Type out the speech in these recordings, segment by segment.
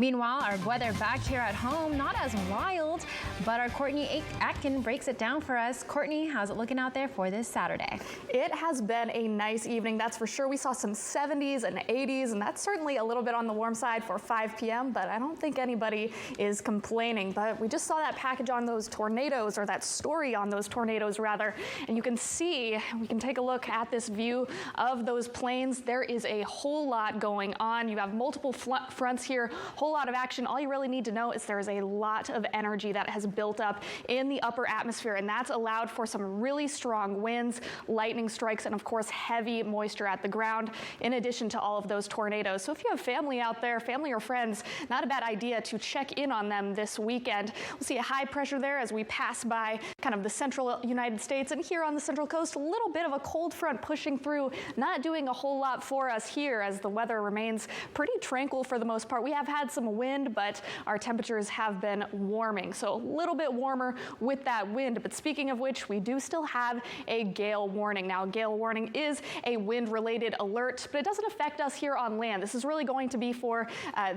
Meanwhile, our weather back here at home, not as wild, but our Courtney Aitken breaks it down for us. Courtney, how's it looking out there for this Saturday? It has been a nice evening, that's for sure. We saw some 70s and 80s, and that's certainly a little bit on the warm side for 5 p.m., but I don't think anybody is complaining. But we just saw that package on those tornadoes, or that story on those tornadoes rather, and you can see, we can take a look at this view of those planes. There is a whole lot going on. You have multiple fronts here, whole lot of action. All you really need to know is there is a lot of energy that has built up in the upper atmosphere, and that's allowed for some really strong winds, lightning strikes, and of course heavy moisture at the ground, in addition to all of those tornadoes. So if you have family out there, family or friends, not a bad idea to check in on them this weekend. We'll see a high pressure there as we pass by kind of the central United States, and here on the central coast, a little bit of a cold front pushing through, not doing a whole lot for us here as the weather remains pretty tranquil for the most part. We have had some wind, but our temperatures have been warming, so a little bit warmer with that wind. But speaking of which, we do still have a gale warning. Now, a gale warning is a wind-related alert, but it doesn't affect us here on land. This is really going to be for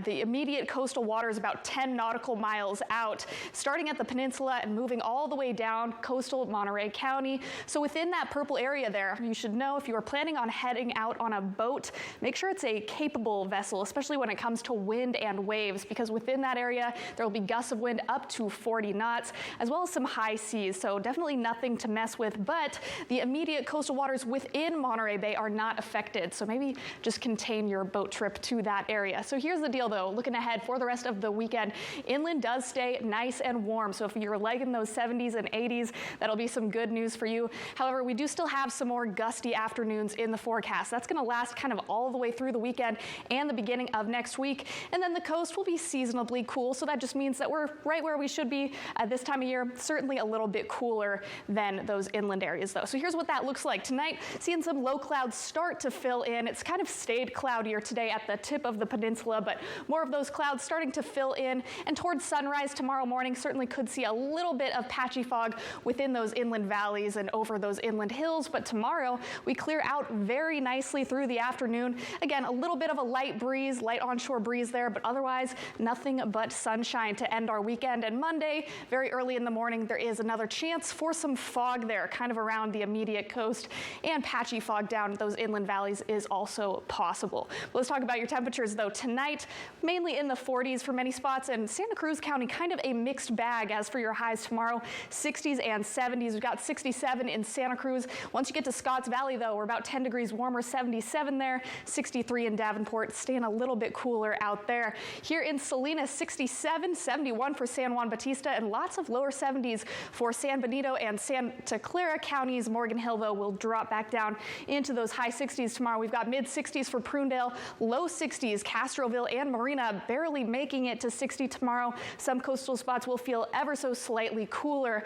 the immediate coastal waters about 10 nautical miles out, starting at the peninsula and moving all the way down coastal Monterey County. So within that purple area there, you should know if you are planning on heading out on a boat, make sure it's a capable vessel, especially when it comes to wind and waves, because within that area, there will be gusts of wind up to 40 knots, as well as some high seas. So definitely nothing to mess with, but the immediate coastal waters within Monterey Bay are not affected. So maybe just contain your boat trip to that area. So here's the deal though, looking ahead for the rest of the weekend, inland does stay nice and warm. So if you're liking those 70s and 80s, that'll be some good news for you. However, we do still have some more gusty afternoons in the forecast. That's going to last kind of all the way through the weekend and the beginning of next week. And then the coast will be seasonably cool. So that just means that we're right where we should be at this time of year, certainly a little bit cooler than those inland areas though. So here's what that looks like tonight. Seeing some low clouds start to fill in. It's kind of stayed cloudier today at the tip of the peninsula, but more of those clouds starting to fill in, and towards sunrise tomorrow morning certainly could see a little bit of patchy fog within those inland valleys and over those inland hills. But tomorrow we clear out very nicely through the afternoon. Again, a little bit of a light breeze, light onshore breeze there, but otherwise nothing but sunshine to end our weekend. And Monday, very early in the morning, there is another chance for some fog there, kind of around the immediate coast, and patchy fog down those inland valleys is also possible. But let's talk about your temperatures though. Tonight, mainly in the 40s for many spots, and Santa Cruz County kind of a mixed bag. As for your highs tomorrow, 60s and 70s. We've got 67 in Santa Cruz. Once you get to Scotts Valley though, we're about 10 degrees warmer, 77 there, 63 in Davenport, staying a little bit cooler out there. Here in Salinas, 67, 71 for San Juan Bautista, and lots of lower 70s for San Benito and Santa Clara counties. Morgan Hill though will drop back down into those high 60s tomorrow. We've got mid 60s for Prunedale, low 60s, Castroville and Marina barely making it to 60 tomorrow. Some coastal spots will feel ever so slightly cooler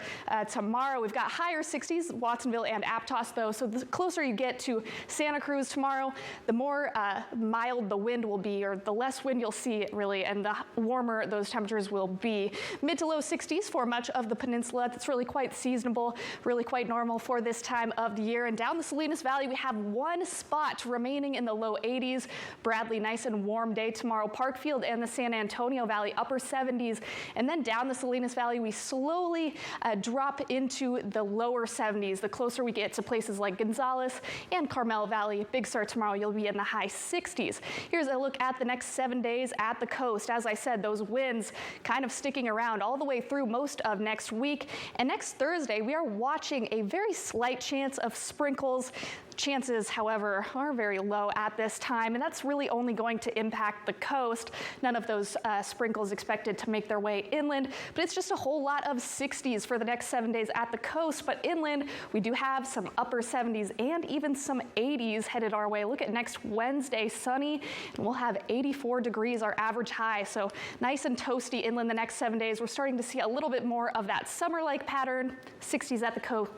tomorrow. We've got higher 60s, Watsonville and Aptos though. So the closer you get to Santa Cruz tomorrow, the more mild the wind will be, or the less wind you'll see really, and the warmer those temperatures will be. Mid to low 60s for much of the peninsula. That's really quite seasonable, really quite normal for this time of the year. And down the Salinas Valley, we have one spot remaining in the low 80s. Bradley, nice and warm day tomorrow. Parkfield and the San Antonio Valley, upper 70s. And then down the Salinas Valley, we slowly drop into the lower 70s. The closer we get to places like Gonzales and Carmel Valley, Big Sur tomorrow, you'll be in the high 60s. Here's a look at the next 7 days at the coast. As I said, those winds kind of sticking around all the way through most of next week. And next Thursday, we are watching a very slight chance of sprinkles. Chances, however, are very low at this time, and that's really only going to impact the coast. None of those sprinkles expected to make their way inland, but it's just a whole lot of 60s for the next 7 days at the coast. But inland, we do have some upper 70s and even some 80s headed our way. Look at next Wednesday, sunny, and we'll have 84 degrees, our average high. So nice and toasty inland the next 7 days. We're starting to see a little bit more of that summer-like pattern, 60s at the coast,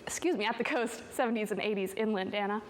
70s and 80s inland, Anna.